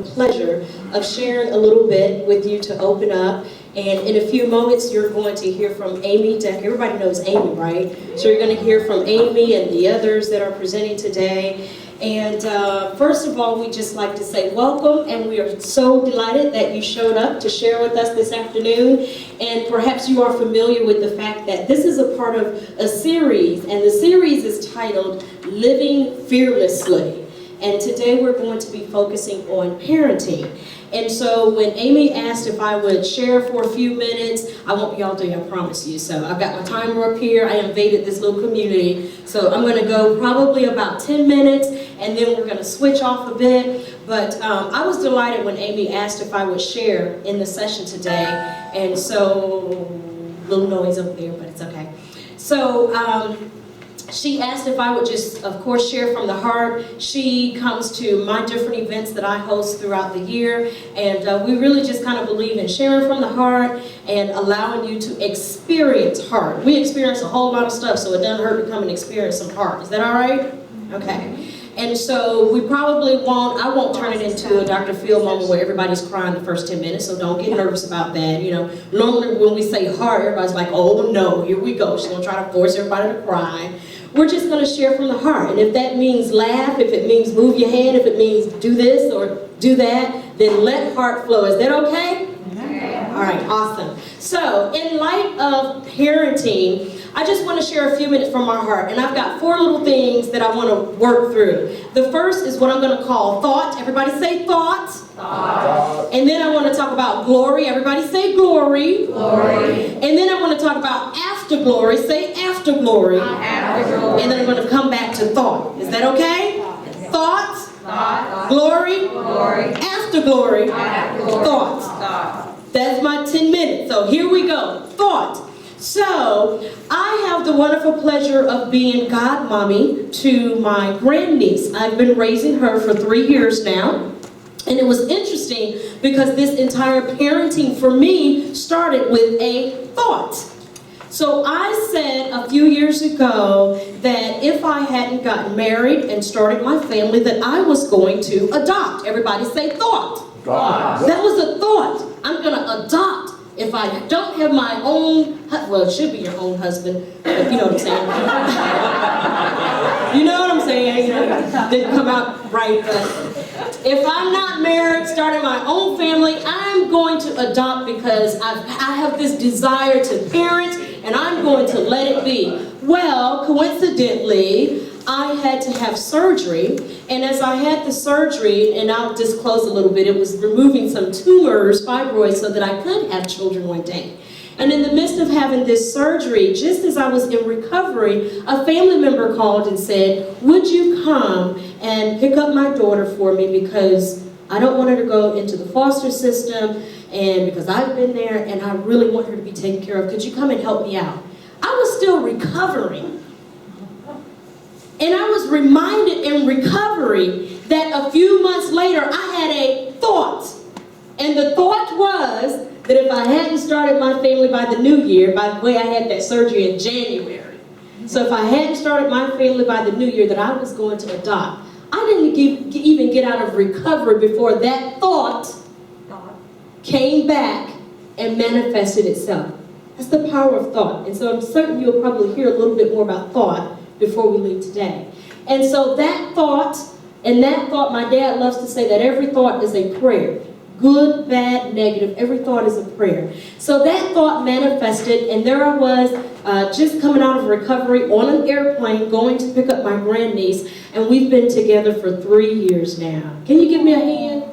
the pleasure of sharing a little bit with you to open up. And in a few moments, you're going to hear from Amy Deck. Everybody knows Amy, right? So you're going to hear from Amy and the others that are presenting today. And first of all, we just like to say welcome, and we are so delighted that you showed up to share with us this afternoon. And perhaps you are familiar with the fact that this is a part of a series, and the series is titled Living Fearlessly. And today we're going to be focusing on parenting. And so when Amy asked if I would share for a few minutes, I won't be all day, I promise you. So I've got my timer up here. I invaded this little community. So I'm going to go probably about 10 minutes, and then we're going to switch off a bit. But I was delighted when Amy asked if I would share in the session today. And so, little noise over there, but it's okay. So, she asked if I would just, of course, share from the heart. She comes to my different events that I host throughout the year, and we really just kind of believe in sharing from the heart and allowing you to experience heart. We experience a whole lot of stuff, so it doesn't hurt to come and experience some heart. Is that all right? Okay. And so we probably won't, I won't turn it into a Dr. Phil moment where everybody's crying the first 10 minutes, so don't get nervous about that. You know, normally when we say heart, everybody's like, oh no, here we go. She's going to try to force everybody to cry. We're just going to share from the heart. And if that means laugh, if it means move your hand, if it means do this or do that, then let heart flow. Is that okay? Yeah. All right, awesome. So in light of parenting, I just want to share a few minutes from our heart. And I've got 4 little things that I want to work through. The first is what I'm going to call thought. Everybody say thought. Thought. And then I want to talk about glory. Everybody say glory. Glory. And then I want to talk about after glory. Say after glory. After glory. And then I'm going to come back to thought. Is that okay? Thought. Thought. Glory. Glory. After glory. After glory. Thought. Thought. That's my 10 minutes. So here we go. Thought. So, I have the wonderful pleasure of being godmommy to my grandniece. I've been raising her for 3 years now. And it was interesting because this entire parenting for me started with a thought. So I said a few years ago that if I hadn't gotten married and started my family, that I was going to adopt. Everybody say thought. God. That was a thought. I'm going to adopt. If I don't have my own, well, it should be your own husband, but you know what I'm saying. You know what I'm saying. Didn't come out right, but if I'm not married, starting my own family, I'm going to adopt because I have this desire to parent, and I'm going to let it be. Well, coincidentally, I had to have surgery, and as I had the surgery, and I'll disclose a little bit, it was removing some tumors, fibroids, so that I could have children one day. And in the midst of having this surgery, just as I was in recovery, a family member called and said, would you come and pick up my daughter for me because I don't want her to go into the foster system, and because I've been there, and I really want her to be taken care of. Could you come and help me out? I was still recovering. And I was reminded in recovery that a few months later I had a thought. And the thought was that if I hadn't started my family by the new year, by the way I had that surgery in January, so if I hadn't started my family by the new year, that I was going to adopt. I didn't even get out of recovery before that thought came back and manifested itself. That's the power of thought. And so I'm certain you'll probably hear a little bit more about thought before we leave today. And so that thought, my dad loves to say that every thought is a prayer. Good, bad, negative, every thought is a prayer. So that thought manifested, and there I was, just coming out of recovery on an airplane, going to pick up my grandniece, and we've been together for 3 years now. Can you give me a hand?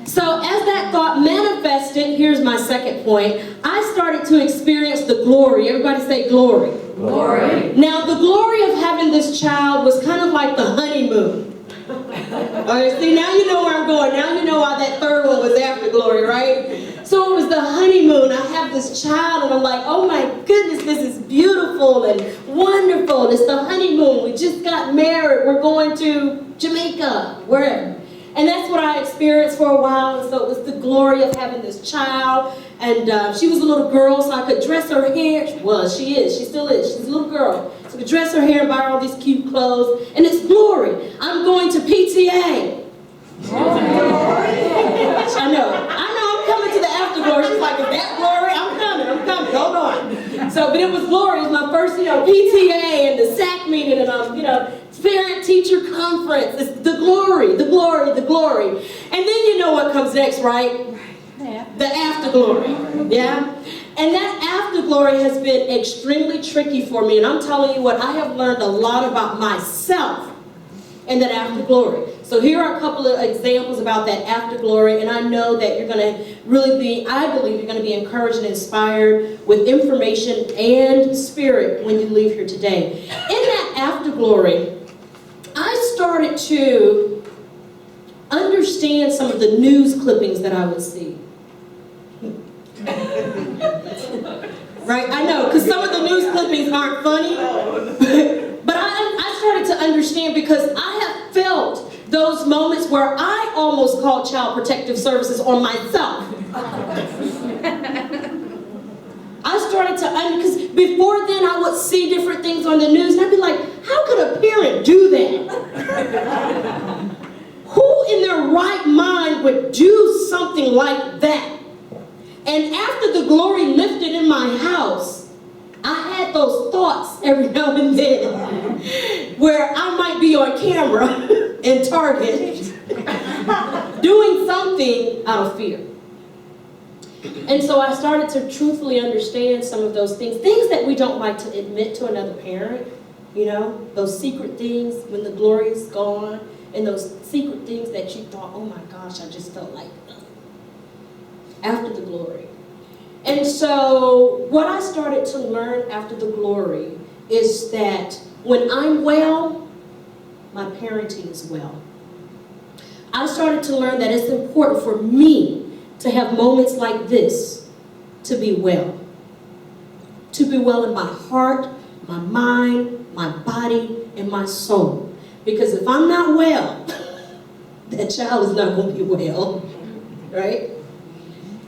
So as that thought manifested, here's my second point, I started to experience the glory. Everybody say glory. Glory. Now the glory of having this child was kind of like the honeymoon. Alright, see, now you know where I'm going. Now you know why that third one was after glory, right? So it was the honeymoon. I have this child and I'm like, oh my goodness, this is beautiful and wonderful. And it's the honeymoon. We just got married. We're going to Jamaica, wherever. And that's what I experienced for a while, and so it was the glory of having this child. And she was a little girl, so I could dress her hair. Well, she still is, she's a little girl. So I could dress her hair and buy her all these cute clothes. And it's glory. I'm going to PTA. I know, I'm coming to the after glory. She's like, is that glory? I'm coming, hold on. So, but it was glory. It was my first, PTA and the SAC meeting and, parent teacher conference. It's the glory, the glory, the glory. And then you know what comes next, right? Yeah. The after glory, yeah? And that after glory has been extremely tricky for me. And I'm telling you what, I have learned a lot about myself in that after glory. So here are a couple of examples about that after glory, and I know that you're going to really be, I believe you're going to be encouraged and inspired with information and spirit when you leave here today. In that after glory, I started to understand some of the news clippings that I would see. Right? I know, because some of the news clippings aren't funny, but I started to understand because I have felt those moments where I almost called Child Protective Services on myself. I started to, because before then I would see different things on the news and I'd be like, how could a parent do that? Who in their right mind would do something like that? And after the glory lifted in my house, I had those thoughts every now and then where I might be on camera in Target doing something out of fear. And so I started to truthfully understand some of those things that we don't like to admit to another parent, those secret things when the glory is gone, and those secret things that you thought, oh my gosh, I just felt like after the glory. And so what I started to learn after the glory is that when I'm well, my parenting is well. I started to learn that it's important for me to have moments like this to be well. To be well in my heart, my mind, my body, and my soul. Because if I'm not well, that child is not going to be well, right?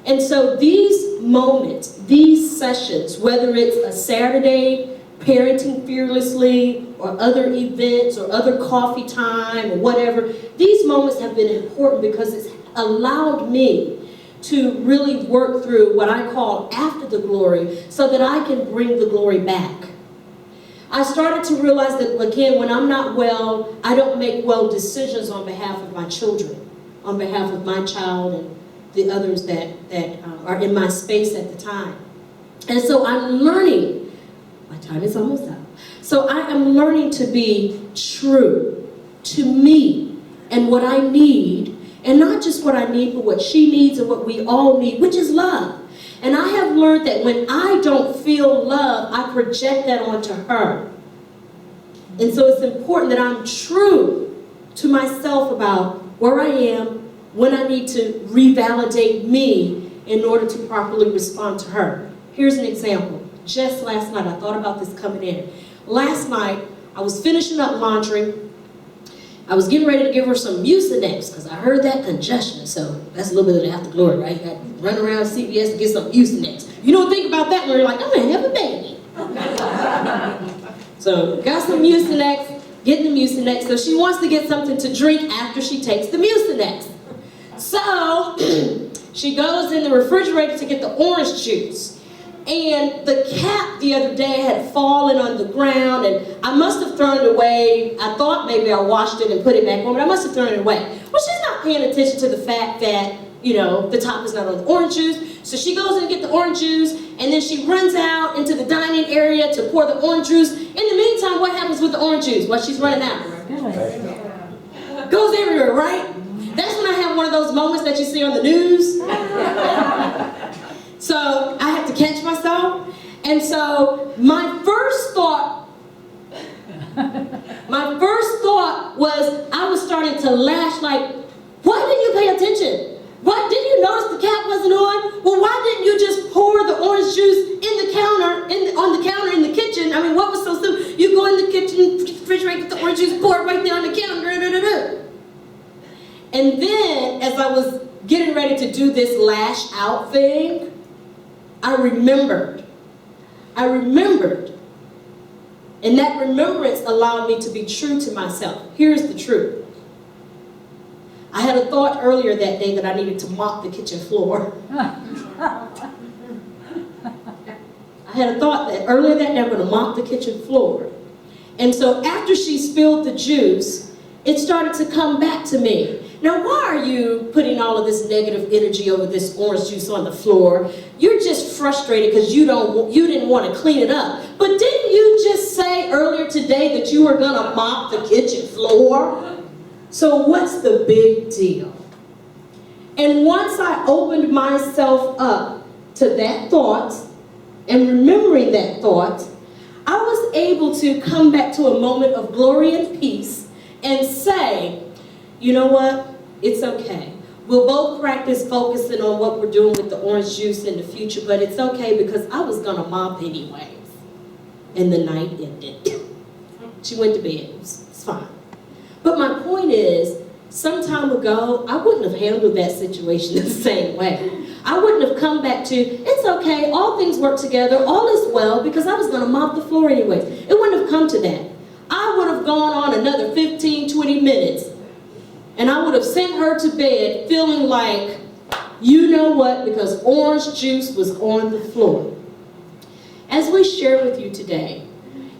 And so these moments, these sessions, whether it's a Saturday, parenting fearlessly, or other events, or other coffee time, or whatever, these moments have been important because it's allowed me to really work through what I call after the glory so that I can bring the glory back. I started to realize that, again, when I'm not well, I don't make well decisions on behalf of my children, on behalf of my child and the others that are in my space at the time. And so I'm learning, my time is almost up, so I am learning to be true to me and what I need, and not just what I need, but what she needs and what we all need, which is love. And I have learned that when I don't feel love, I project that onto her. And so it's important that I'm true to myself about where I am, when I need to revalidate me in order to properly respond to her. Here's an example. Just last night, I thought about this coming in. Last night, I was finishing up laundry. I was getting ready to give her some Mucinex because I heard that congestion. So that's a little bit of the after glory, right? You got to run around CVS to get some Mucinex. You don't think about that when you're like, I'm going to have a baby. So got some Mucinex, getting the Mucinex. So she wants to get something to drink after she takes the Mucinex. So she goes in the refrigerator to get the orange juice. And the cap the other day had fallen on the ground, and I must have thrown it away. I thought maybe I washed it and put it back on, but I must have thrown it away. Well, she's not paying attention to the fact that, the top is not on the orange juice. So she goes in and get the orange juice, and then she runs out into the dining area to pour the orange juice. In the meantime, what happens with the orange juice while she's running out? Goes everywhere, right? That's when I have one of those moments that you see on the news. So I have to catch myself. And so my first thought was I was starting to lash like, why didn't you pay attention? Why didn't you notice the cap wasn't on? Well, why didn't you just pour the orange juice on the counter in the kitchen? I mean, what was so simple? You go in the kitchen, refrigerator, get the orange juice, pour it right there on the counter. And then, as I was getting ready to do this lash out thing, I remembered And that remembrance allowed me to be true to myself. Here's the truth. I had a thought earlier that day that I needed to mop the kitchen floor. I had a thought that earlier that day I'm going to mop the kitchen floor. And so after she spilled the juice, it started to come back to me. Now, why are you putting all of this negative energy over this orange juice on the floor? You're just frustrated because you didn't want to clean it up. But didn't you just say earlier today that you were going to mop the kitchen floor? So what's the big deal? And once I opened myself up to that thought and remembering that thought, I was able to come back to a moment of glory and peace and say, you know what? It's okay. We'll both practice focusing on what we're doing with the orange juice in the future, but it's okay because I was going to mop anyways. And the night ended. She went to bed. It's fine. But my point is, some time ago, I wouldn't have handled that situation the same way. I wouldn't have come back to, it's okay, all things work together, all is well, because I was going to mop the floor anyways. It wouldn't have come to that. I would have gone on another 15, 20 minutes, and I would have sent her to bed feeling like, you know what, because orange juice was on the floor. As we share with you today,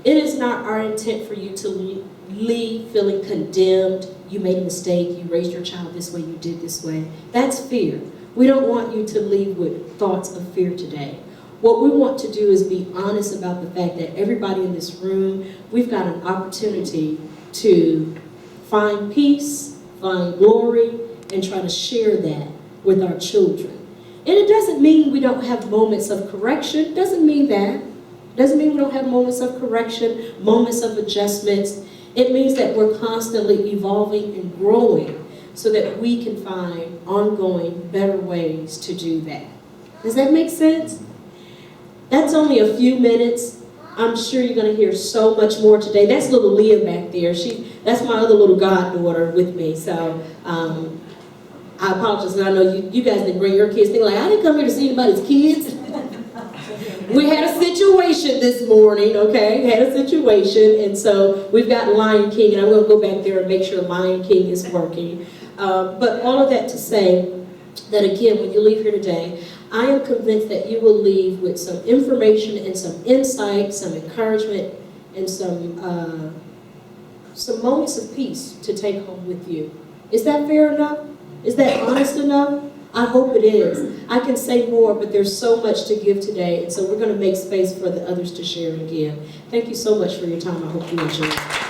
it is not our intent for you to leave feeling condemned. You made a mistake, you raised your child this way, you did this way. That's fear. We don't want you to leave with thoughts of fear today. What we want to do is be honest about the fact that everybody in this room, we've got an opportunity to find peace, find glory, and try to share that with our children. And it doesn't mean we don't have moments of correction. It doesn't mean that. It doesn't mean we don't have moments of correction, moments of adjustments. It means that we're constantly evolving and growing so that we can find ongoing, better ways to do that. Does that make sense? That's only a few minutes. I'm sure you're going to hear so much more today. That's little Leah back there. That's my other little goddaughter with me. So I apologize. I know you guys didn't bring your kids. They're like, I didn't come here to see anybody's kids. We had a situation this morning, okay? Had a situation, and so we've got Lion King, and I'm going to go back there and make sure Lion King is working. But all of that to say that, again, when you leave here today, I am convinced that you will leave with some information and some insight, some encouragement, and some moments of peace to take home with you. Is that fair enough? Is that honest enough? I hope it is. I can say more, but there's so much to give today, and so we're going to make space for the others to share and give. Thank you so much for your time. I hope you enjoy it.